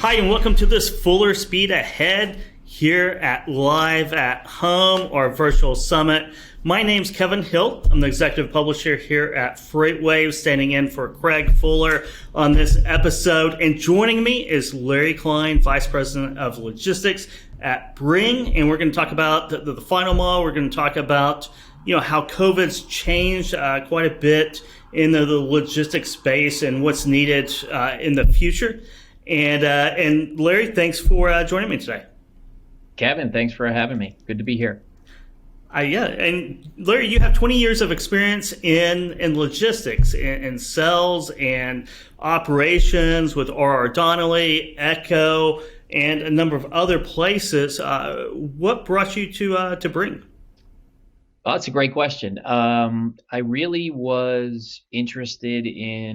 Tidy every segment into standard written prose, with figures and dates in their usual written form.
Hi, and welcome to this Fuller Speed Ahead here at Live at Home or Virtual Summit. My name's Kevin Hill. I'm the Executive Publisher here at Freightwaves, standing in for Craig Fuller on this episode. And joining me is Larry Klein, Vice President of Logistics at Bringg. And we're going to talk about the final mile. We're going to talk about how COVID's changed quite a bit in the logistics space and what's needed in the future. And Larry, thanks for joining me today. Kevin, thanks for having me. Good to be here. And Larry, you have 20 years of experience in logistics, in sales and operations with R.R. Donnelley, Echo, and a number of other places. What brought you to Bringg? Oh, that's a great question. I really was interested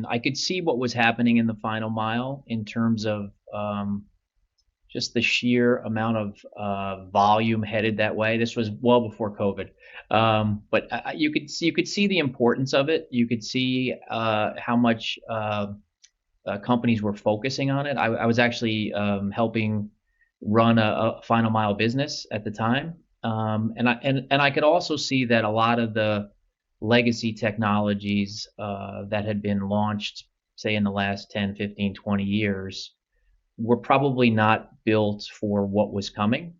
I could see what was happening in the final mile in terms of just the sheer amount of volume headed that way. This was well before COVID, but you could see the importance of it. You could see how much companies were focusing on it. I was actually helping run a final mile business at the time. And I could also see that a lot of the legacy technologies that had been launched, say in the last 10, 15, 20 years, were probably not built for what was coming.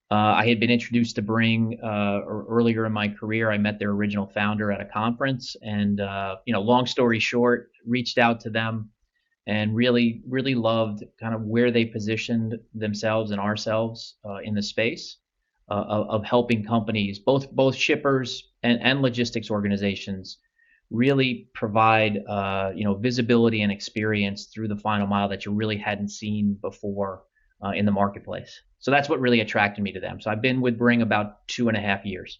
I had been introduced to Bringg earlier in my career. I met their original founder at a conference, and long story short, reached out to them and really loved kind of where they positioned themselves and ourselves in the space. Of helping companies, both shippers and logistics organizations, really provide visibility and experience through the final mile that you really hadn't seen before in the marketplace. So that's what really attracted me to them. So I've been with Bringg about 2.5 years.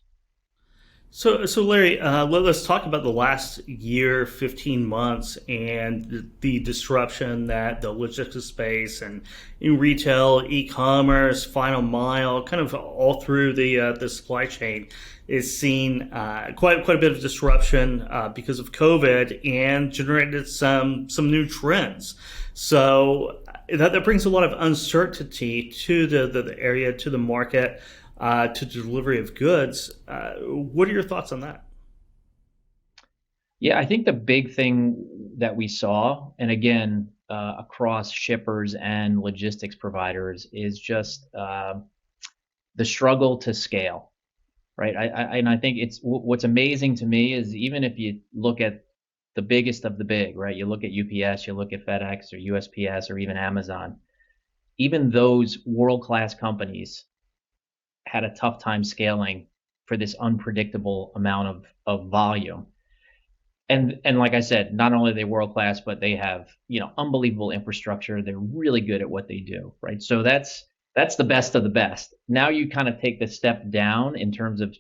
So Larry, let's talk about the last year, 15 months, and the disruption that the logistics space and in retail, e-commerce, final mile, kind of all through the supply chain is seen quite a bit of disruption because of COVID, and generated some new trends. So that brings a lot of uncertainty to the area, to the market. To delivery of goods. What are your thoughts on that? Yeah, I think the big thing that we saw, and again, across shippers and logistics providers, is just the struggle to scale, right? I think it's what's amazing to me is even if you look at the biggest of the big, right? You look at UPS, you look at FedEx or USPS or even Amazon, even those world-class companies had a tough time scaling for this unpredictable amount of volume. And like I said, not only are they world class, but they have unbelievable infrastructure. They're really good at what they do, right? So that's the best of the best. Now you kind of take the step down in terms of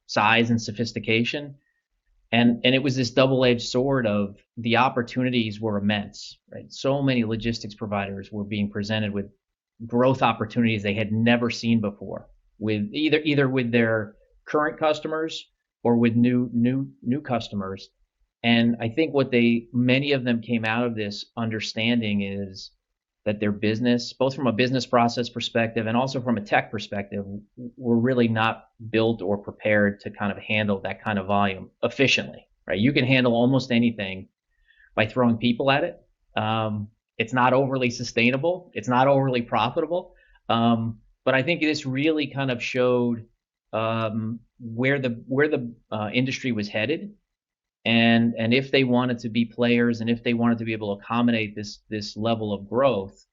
size and sophistication, and it was this double-edged sword of the opportunities were immense, right? So many logistics providers were being presented with growth opportunities they had never seen before, with either with their current customers or with new customers. And I think many of them came out of this understanding is that their business, both from a business process perspective and also from a tech perspective, were really not built or prepared to kind of handle that kind of volume efficiently, right? You can handle almost anything by throwing people at it. It's not overly sustainable. It's not overly profitable. But I think this really kind of showed where the industry was headed, and if they wanted to be players, and if they wanted to be able to accommodate this level of growth,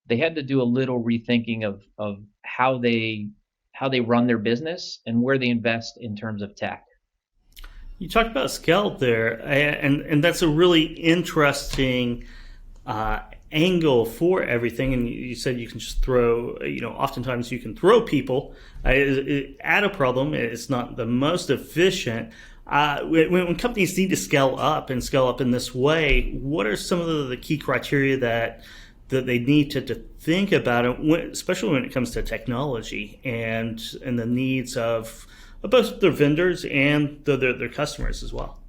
they had to do a little rethinking of how they run their business and where they invest in terms of tech. You talked about scale there, and that's a really interesting angle for everything. And you said you can just throw, oftentimes you can throw people at a problem. It's not the most efficient. When companies need to scale up in this way, what are some of the key criteria that they need to think about, especially when it comes to technology and the needs of both their vendors and their customers as well?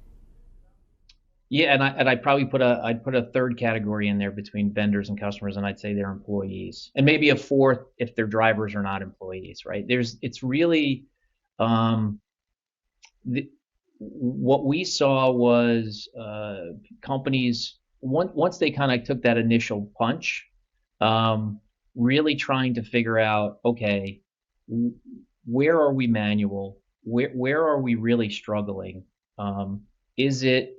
Yeah, and I'd probably I'd put a third category in there between vendors and customers, and I'd say they're employees, and maybe a fourth if their drivers are not employees, right? It's really um, the, what we saw was companies once they kind of took that initial punch, um, really trying to figure out, okay, where are we manual? Where are we really struggling? Um, is it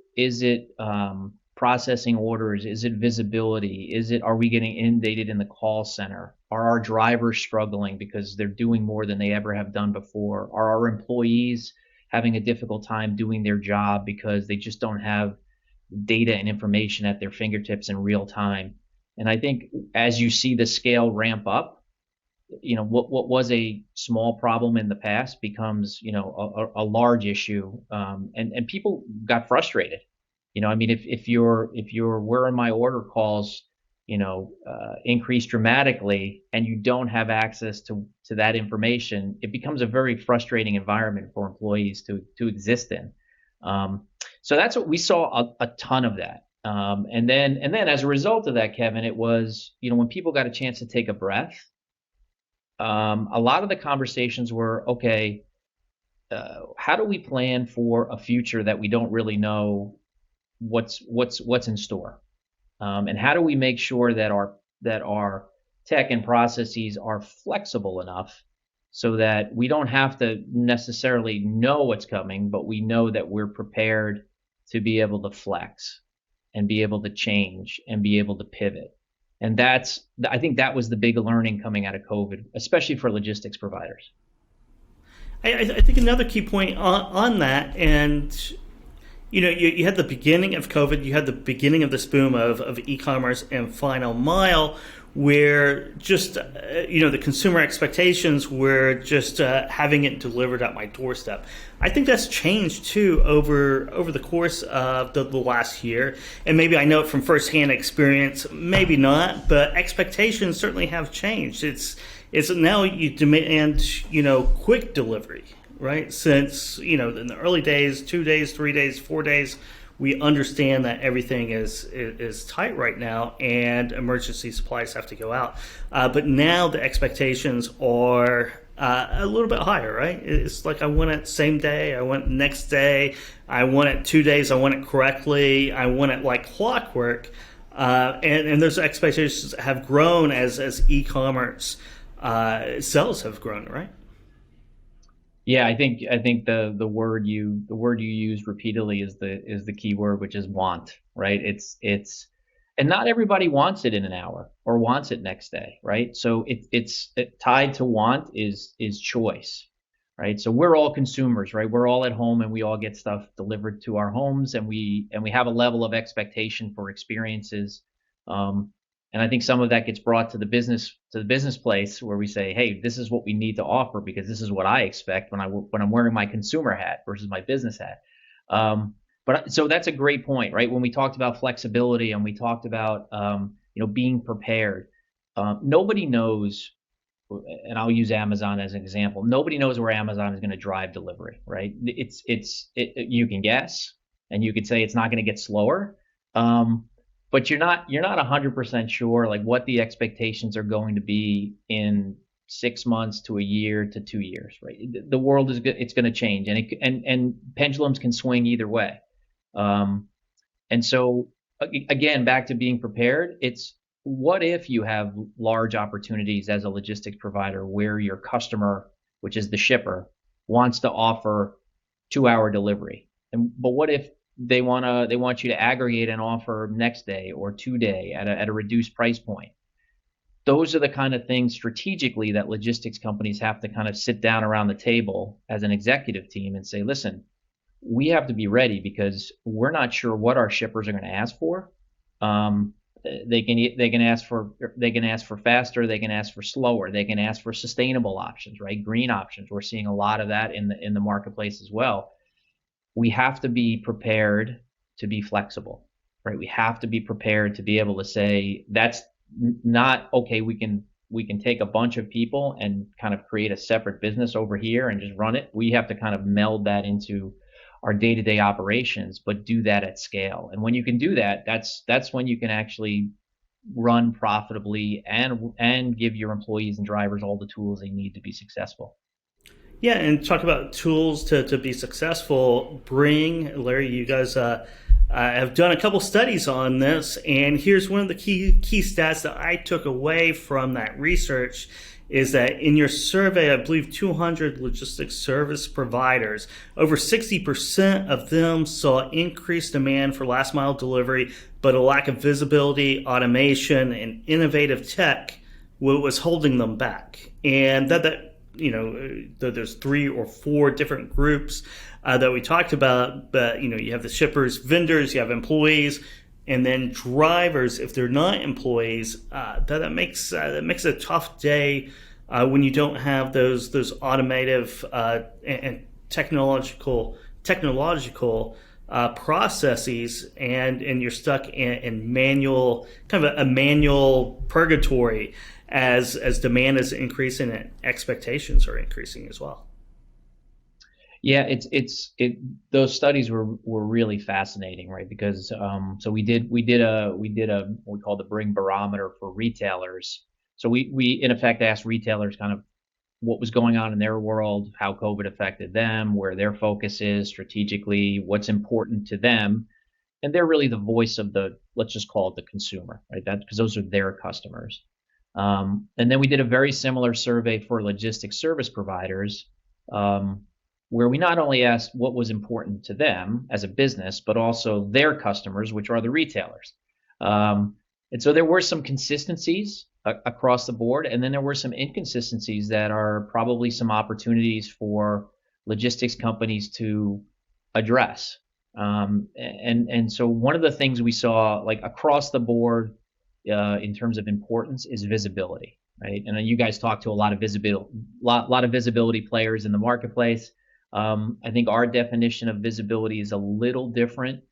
processing orders? Is it visibility? Are we getting inundated in the call center? Are our drivers struggling because they're doing more than they ever have done before? Are our employees having a difficult time doing their job because they just don't have data and information at their fingertips in real time? And I think as you see the scale ramp up, what was a small problem in the past becomes a large issue, and people got frustrated. I mean, if your where are my order calls increase dramatically and you don't have access to that information, it becomes a very frustrating environment for employees to exist in. So that's what we saw, a ton of that. And then as a result of that, Kevin, it was, when people got a chance to take a breath, a lot of the conversations were, okay, how do we plan for a future that we don't really know what's in store, and how do we make sure that our tech and processes are flexible enough so that we don't have to necessarily know what's coming, but we know that we're prepared to be able to flex and be able to change and be able to pivot. And I think that was the big learning coming out of COVID, especially for logistics providers. I think another key point on that, and you had the beginning of COVID, you had the beginning of this boom of e-commerce and final mile, where just the consumer expectations were just having it delivered at my doorstep. I think that's changed too over the course of the last year, and maybe I know it from firsthand experience, maybe not, but expectations certainly have changed. It's now you demand quick delivery, right? Since in the early days, 2 days, 3 days, 4 days, we understand that everything is tight right now and emergency supplies have to go out. But now the expectations are a little bit higher, right? It's like I want it same day, I want it next day, I want it 2 days, I want it correctly, I want it like clockwork. And those expectations have grown as e-commerce sales have grown, right? Yeah, I think the word you use repeatedly is the key word, which is want, right? And not everybody wants it in an hour or wants it next day, right? So it's tied to want is choice, right? So we're all consumers, right? We're all at home and we all get stuff delivered to our homes, and we have a level of expectation for experiences. And I think some of that gets brought to the business place where we say, hey, this is what we need to offer because this is what I expect when I'm wearing my consumer hat versus my business hat. But so that's a great point, right? When we talked about flexibility and we talked about being prepared, nobody knows, and I'll use Amazon as an example. Nobody knows where Amazon is going to drive delivery, right? You can guess, and you could say it's not going to get slower. But you're not 100% sure like what the expectations are going to be in 6 months to a year to 2 years, right? The world it's going to change, and pendulums can swing either way. And so again, back to being prepared, it's what if you have large opportunities as a logistics provider where your customer, which is the shipper, wants to offer 2-hour delivery, but what if they want you to aggregate and offer next day or 2-day at a reduced price point? Those are the kind of things strategically that logistics companies have to kind of sit down around the table as an executive team and say, listen, we have to be ready because we're not sure what our shippers are going to ask for. They can ask for faster, they can ask for slower, they can ask for sustainable options, right? Green options. We're seeing a lot of that in the marketplace as well. We have to be prepared to be flexible, right? We have to be prepared to be able to say that's not okay. We can take a bunch of people and kind of create a separate business over here and just run it. We have to kind of meld that into our day-to-day operations, but do that at scale. And when you can do that, that's when you can actually run profitably and give your employees and drivers all the tools they need to be successful. Yeah, and talk about tools to be successful. Bringg, Larry, you guys have done a couple studies on this, and here's one of the key stats that I took away from that research is that in your survey, I believe 200 logistics service providers, over 60% of them saw increased demand for last mile delivery, but a lack of visibility, automation, and innovative tech was holding them back. And that there's 3 or 4 different groups that we talked about, but you have the shippers, vendors, you have employees, and then drivers. If they're not employees, that makes a tough day when you don't have those automative and technological processes, and you're stuck in manual, kind of a manual purgatory as demand is increasing and expectations are increasing as well. Yeah, those studies were really fascinating, right? Because so we did what we call the Bringg barometer for retailers. So we in effect asked retailers kind of what was going on in their world, how COVID affected them, where their focus is strategically, what's important to them, and they're really the voice of the, let's just call it the consumer, right? That because those are their customers. And then we did a very similar survey for logistics service providers, where we not only asked what was important to them as a business, but also their customers, which are the retailers. And so there were some consistencies across the board, and then there were some inconsistencies that are probably some opportunities for logistics companies to address. And so one of the things we saw, like across the board, in terms of importance, is visibility, right? And you guys talk to a lot of visibility players in the marketplace. I think our definition of visibility is a little different.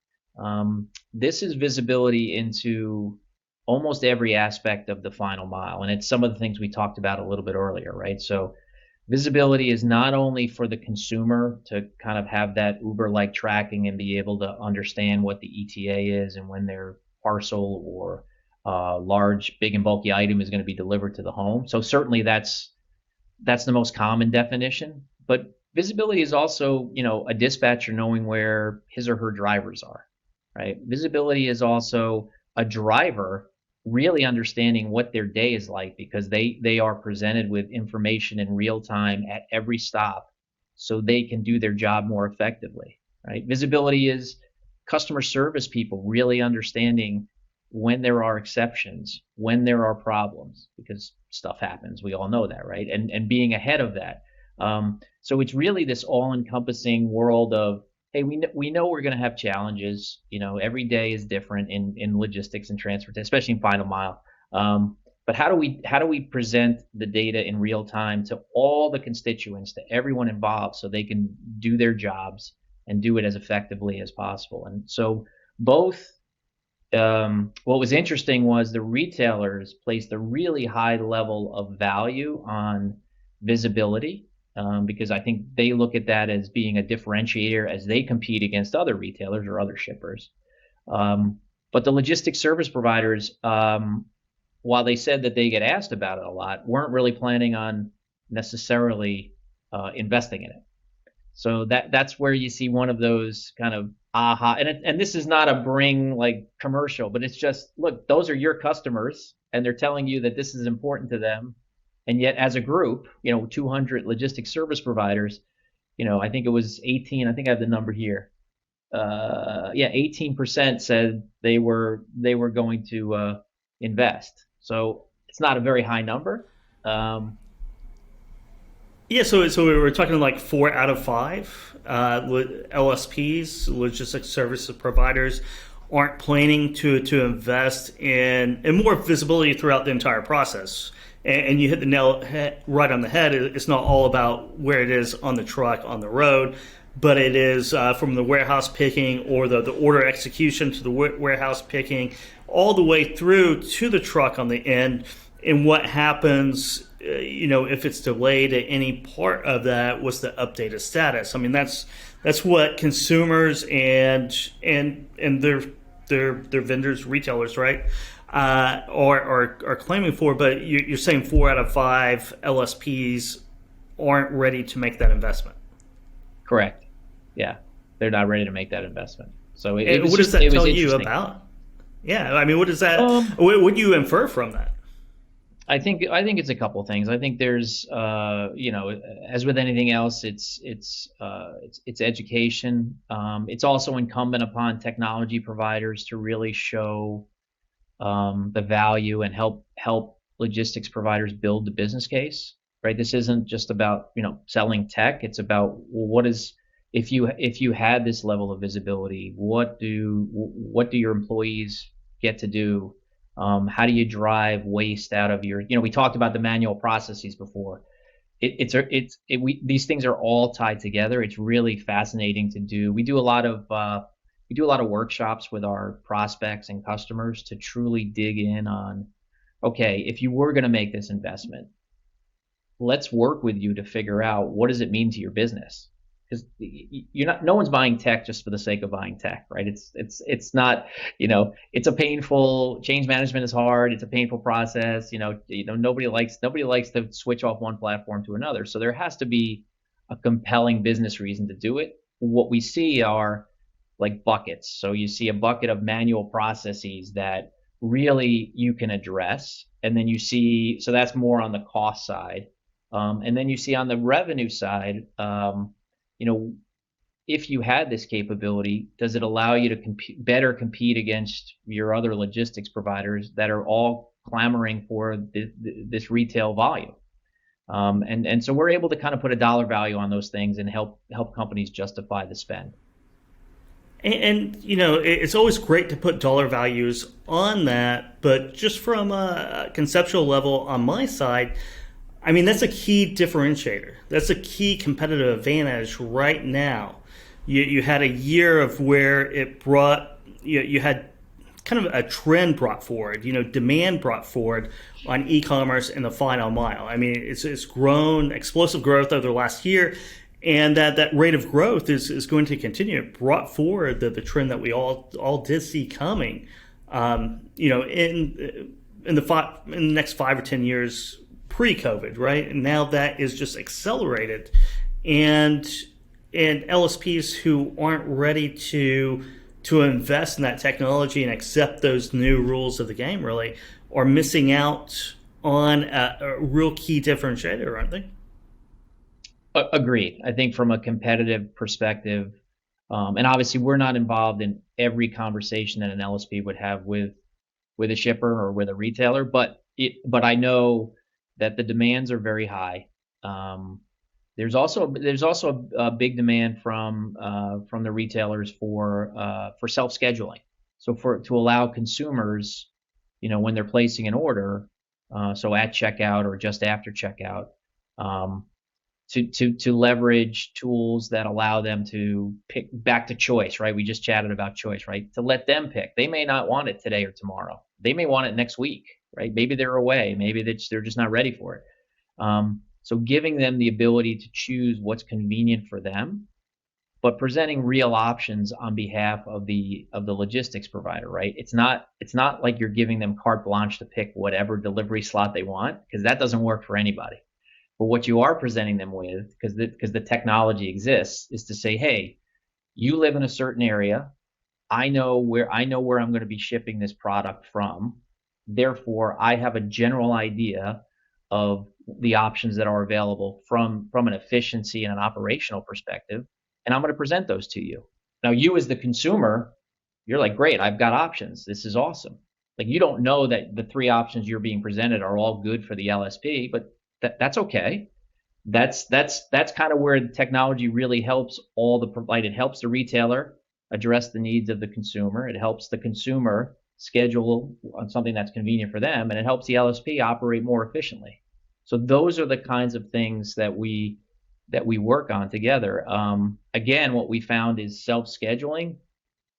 This is visibility into almost every aspect of the final mile, and it's some of the things we talked about a little bit earlier, right? So visibility is not only for the consumer to kind of have that Uber-like tracking and be able to understand what the ETA is and when their parcel or large, big and bulky item is going to be delivered to the home. So certainly that's the most common definition. But visibility is also, a dispatcher knowing where his or her drivers are, right? Visibility is also a driver really understanding what their day is like, because they are presented with information in real time at every stop so they can do their job more effectively, right? Visibility is customer service people really understanding when there are exceptions, when there are problems, because stuff happens. We all know that, right? And being ahead of that. So it's really this all-encompassing world of, hey, we know we're going to have challenges. Every day is different in logistics and transport, especially in final mile. But how do we present the data in real time to all the constituents, to everyone involved, so they can do their jobs and do it as effectively as possible? And so both. What was interesting was the retailers placed a really high level of value on visibility, because I think they look at that as being a differentiator as they compete against other retailers or other shippers. But the logistics service providers, while they said that they get asked about it a lot, weren't really planning on necessarily investing in it. So that's where you see one of those kind of aha, and this is not a Bringg like commercial, but it's just, look, those are your customers, and they're telling you that this is important to them, and yet as a group, 200 logistics service providers, I think it was 18. I think I have the number here. 18% said they were going to invest. So it's not a very high number. Yeah, so we were talking like 4 out of 5 LSPs, logistics service providers, aren't planning to invest in more visibility throughout the entire process. And you hit the nail right on the head. It's not all about where it is on the truck, on the road, but it is from the warehouse picking or the order execution to the warehouse picking, all the way through to the truck on the end. and what happens, if it's delayed at any part of that, what's the updated status? I mean, that's what consumers and their vendors, retailers, right, are claiming for. But you're saying 4 out of 5 LSPs aren't ready to make that investment. Correct. Yeah, they're not ready to make that investment. So what does that tell you about? Yeah, I mean, what does that? What do you infer from that? I think it's a couple of things. I think there's, as with anything else, it's education. It's also incumbent upon technology providers to really show the value and help logistics providers build the business case. Right. This isn't just about selling tech. It's about, well, what is, if you had this level of visibility, what do your employees get to do? How do you drive waste out of your, we talked about the manual processes before. These things are all tied together. It's really fascinating to do. We do a lot of workshops with our prospects and customers to truly dig in on, okay, if you were going to make this investment, let's work with you to figure out, what does it mean to your business? Because no one's buying tech just for the sake of buying tech, right? It's not, it's a painful, change management is hard. It's a painful process. Nobody likes to switch off one platform to another. So there has to be a compelling business reason to do it. What we see are like buckets. So you see a bucket of manual processes that really you can address. And then you see, so that's more on the cost side. And then you see on the revenue side, if you had this capability, does it allow you to better compete against your other logistics providers that are all clamoring for this retail volume? And so we're able to kind of put a dollar value on those things and help companies justify the spend. And it's always great to put dollar values on that, but just from a conceptual level on my side, I mean, that's a key differentiator. That's a key competitive advantage right now. You had a year of where it brought, you had kind of a trend brought forward, demand brought forward on e-commerce in the final mile. I mean, it's grown, explosive growth over the last year, and that rate of growth is going to continue. It brought forward the trend that we all did see coming, in the next 5 or 10 years pre-COVID, right? And now that is just accelerated, and LSPs who aren't ready to invest in that technology and accept those new rules of the game really are missing out on a real key differentiator, aren't they? Agreed. I think from a competitive perspective, and obviously we're not involved in every conversation that an LSP would have with a shipper or with a retailer, but I know that the demands are very high. There's also a big demand from the retailers for self-scheduling. So to allow consumers, when they're placing an order, so at checkout or just after checkout, to leverage tools that allow them to pick, back to choice, right? We just chatted about choice, right? To let them pick. They may not want it today or tomorrow. They may want it next week, right? Maybe they're away. Maybe they're just not ready for it. So giving them the ability to choose what's convenient for them, but presenting real options on behalf of the logistics provider, right? It's not like you're giving them carte blanche to pick whatever delivery slot they want, because that doesn't work for anybody. But what you are presenting them with, because the technology exists, is to say, hey, you live in a certain area. I know where I'm going to be shipping this product from. Therefore, I have a general idea of the options that are available from an efficiency and an operational perspective, and I'm going to present those to you. Now, you as the consumer, you're like, great, I've got options. This is awesome. Like, you don't know that the 3 options you're being presented are all good for the LSP, but that's okay. That's kind of where the technology really helps it helps the retailer address the needs of the consumer. It helps the consumer schedule on something that's convenient for them, and it helps the LSP operate more efficiently. So those are the kinds of things that we work on together. Again, what we found is self-scheduling,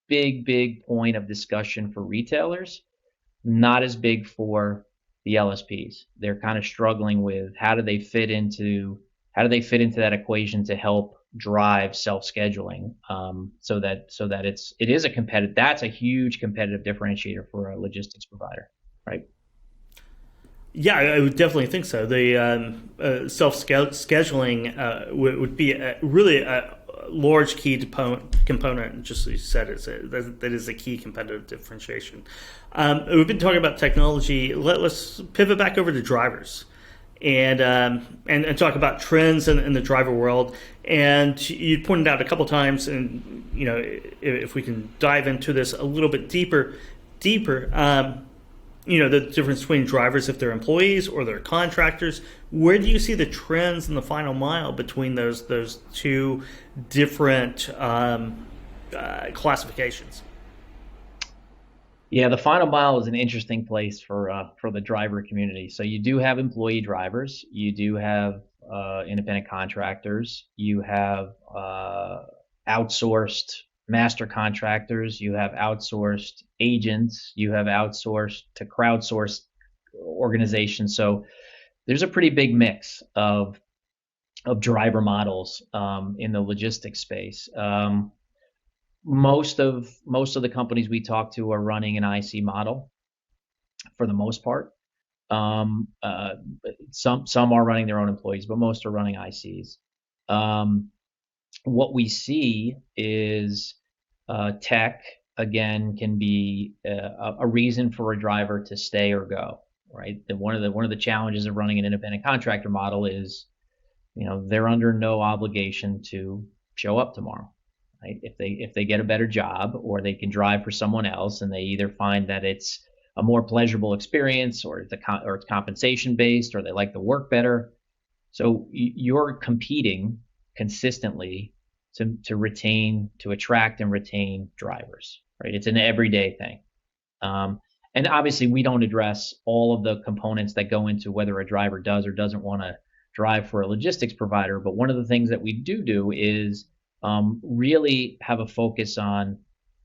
big point of discussion for retailers, not as big for the LSPs. They're kind of struggling with how do they fit into that equation to help drive self-scheduling, so that it is a competitive. That's a huge competitive differentiator for a logistics provider, right? Yeah, I would definitely think so. The self scheduling would be really a large key component. Just as you said, that is a key competitive differentiation. We've been talking about technology. Let's pivot back over to drivers and talk about trends in the driver world. And you pointed out a couple times, and if we can dive into this a little bit deeper. The difference between drivers, if they're employees or they're contractors. Where do you see the trends in the final mile between those two different classifications? Yeah, the final mile is an interesting place for the driver community. So you do have employee drivers, you do have independent contractors, you have outsourced master contractors, you have outsourced agents, you have outsourced to crowdsourced organizations. So there's a pretty big mix of driver models in the logistics space. Most of the companies we talk to are running an IC model for the most part. Some are running their own employees, but most are running ICs. What we see is tech again can be a reason for a driver to stay or go. Right. One of the challenges of running an independent contractor model is, they're under no obligation to show up tomorrow. Right? If they get a better job, or they can drive for someone else, and they either find that it's a more pleasurable experience, or it's compensation based, or they like the work better. So you're competing consistently to attract and retain drivers, right? It's an everyday thing. And obviously we don't address all of the components that go into whether a driver does or doesn't want to drive for a logistics provider. But one of the things that we do is really have a focus on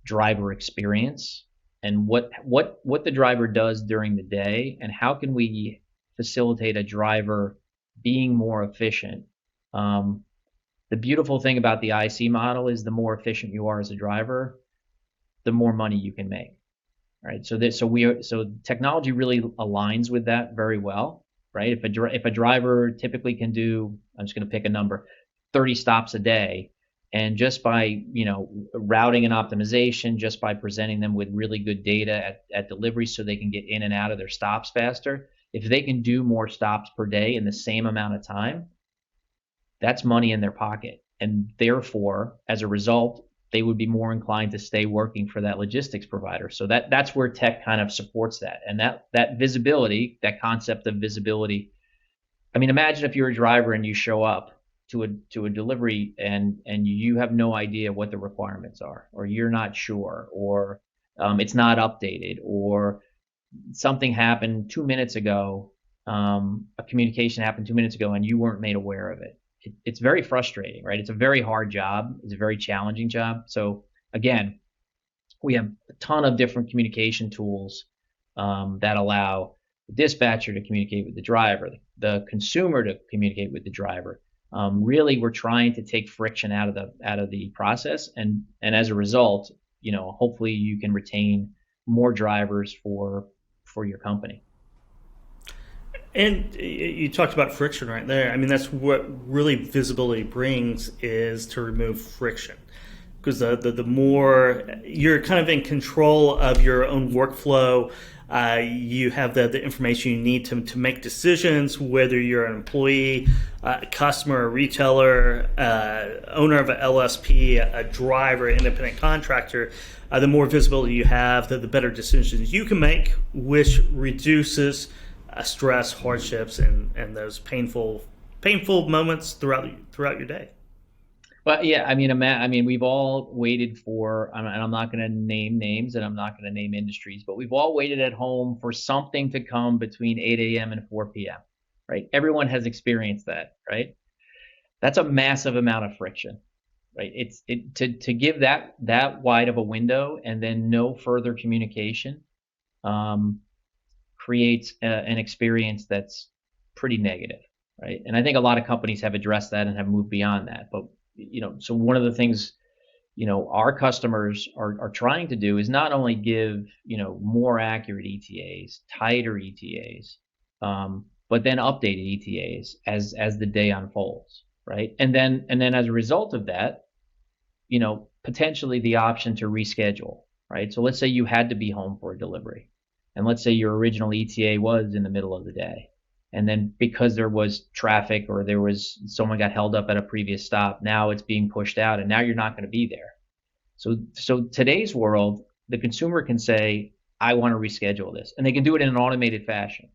driver experience and what the driver does during the day, and how can we facilitate a driver being more efficient. The beautiful thing about the IC model is the more efficient you are as a driver, the more money you can make. Right. So technology really aligns with that very well. Right. If a driver typically can do, I'm just going to pick a number, 30 stops a day, and just by routing and optimization, just by presenting them with really good data at delivery, so they can get in and out of their stops faster. If they can do more stops per day in the same amount of time, that's money in their pocket, and therefore, as a result, they would be more inclined to stay working for that logistics provider. So that's where tech kind of supports that, and that visibility, that concept of visibility. I mean, imagine if you're a driver and you show up to a delivery and you have no idea what the requirements are, or you're not sure, or it's not updated, or something happened 2 minutes ago, a communication happened 2 minutes ago, and you weren't made aware of it. It's very frustrating, right? It's a very hard job. It's a very challenging job. So again, we have a ton of different communication tools that allow the dispatcher to communicate with the driver, the consumer to communicate with the driver. Really, we're trying to take friction out of the process, and as a result, hopefully you can retain more drivers for your company. And you talked about friction right there. I mean, that's what really visibility brings, is to remove friction. Because the more you're kind of in control of your own workflow, you have the information you need to make decisions, whether you're an employee, a customer, a retailer, owner of an LSP, a driver, independent contractor. The more visibility you have, the better decisions you can make, which reduces stress, hardships, and those painful moments throughout your day. Well, yeah, I mean, we've all waited for, and I'm not going to name names, and I'm not going to name industries, but we've all waited at home for something to come between 8 a.m. and 4 p.m. Right? Everyone has experienced that, right? That's a massive amount of friction, right? To give that wide of a window and then no further communication. creates an experience that's pretty negative, right? And I think a lot of companies have addressed that and have moved beyond that. But so one of the things our customers are trying to do is not only give more accurate ETAs, tighter ETAs, but then updated ETAs as the day unfolds, right? And then as a result of that, potentially the option to reschedule, right? So let's say you had to be home for a delivery, and let's say your original ETA was in the middle of the day, and then because there was traffic or someone got held up at a previous stop, now it's being pushed out, and now you're not going to be there. So today's world, the consumer can say, I want to reschedule this, and they can do it in an automated fashion.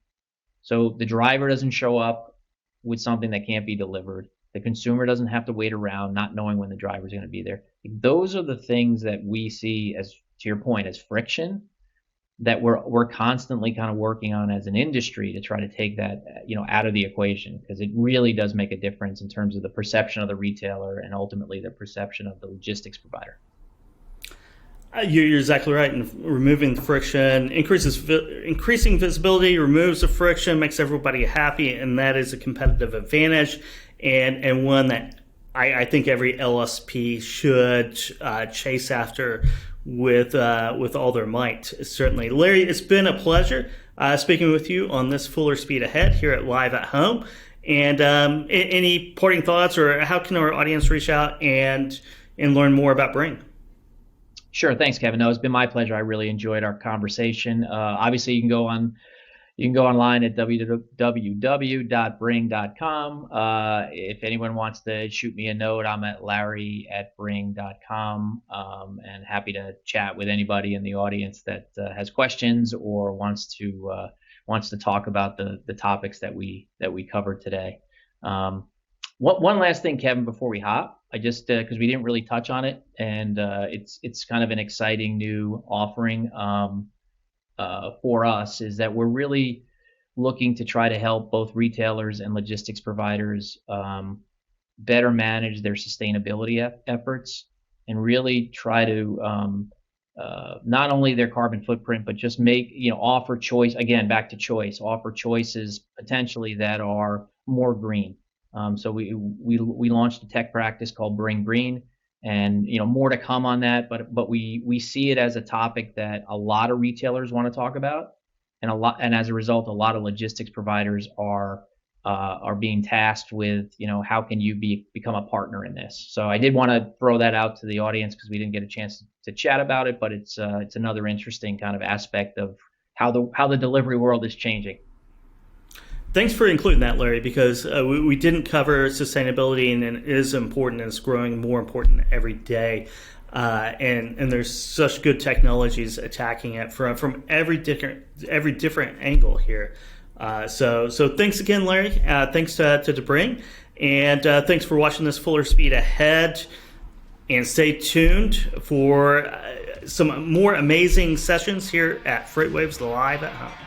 So the driver doesn't show up with something that can't be delivered. The consumer doesn't have to wait around not knowing when the driver's going to be there. Those are the things that we see, as to your point, as friction, that we're constantly kind of working on as an industry to try to take that out of the equation, because it really does make a difference in terms of the perception of the retailer and ultimately the perception of the logistics provider. You're exactly right. And removing the friction increasing visibility, removes the friction, makes everybody happy, and that is a competitive advantage, and one that I think every LSP should chase after with all their might. Certainly, Larry, it's been a pleasure speaking with you on this Fuller Speed Ahead here at Live at Home. And any parting thoughts, or how can our audience reach out and learn more about Bringg? Sure. Thanks, Kevin. No, it's been my pleasure. I really enjoyed our conversation. Obviously, you can go online at www.bringg.com. If anyone wants to shoot me a note, I'm at larry@bringg.com, and happy to chat with anybody in the audience that has questions or wants to talk about the topics that we covered today. One last thing, Kevin, before we hop, I just because we didn't really touch on it, and it's kind of an exciting new offering for us, is that we're really looking to try to help both retailers and logistics providers better manage their sustainability efforts, and really try to not only their carbon footprint, but just offer choice, again, back to choice, offer choices potentially that are more green. So we launched a tech practice called Bringg Green, and more to come on that. But we see it as a topic that a lot of retailers want to talk about, and as a result, a lot of logistics providers are being tasked with how can you become a partner in this. So I did want to throw that out to the audience because we didn't get a chance to chat about it, but it's another interesting kind of aspect of how the delivery world is changing. Thanks for including that, Larry, because we didn't cover sustainability, and it is important, and it's growing more important every day. And there's such good technologies attacking it from every different angle here. So thanks again, Larry. Thanks to Bringg, and thanks for watching this Fuller Speed Ahead. And stay tuned for some more amazing sessions here at Freightwaves Live at Home.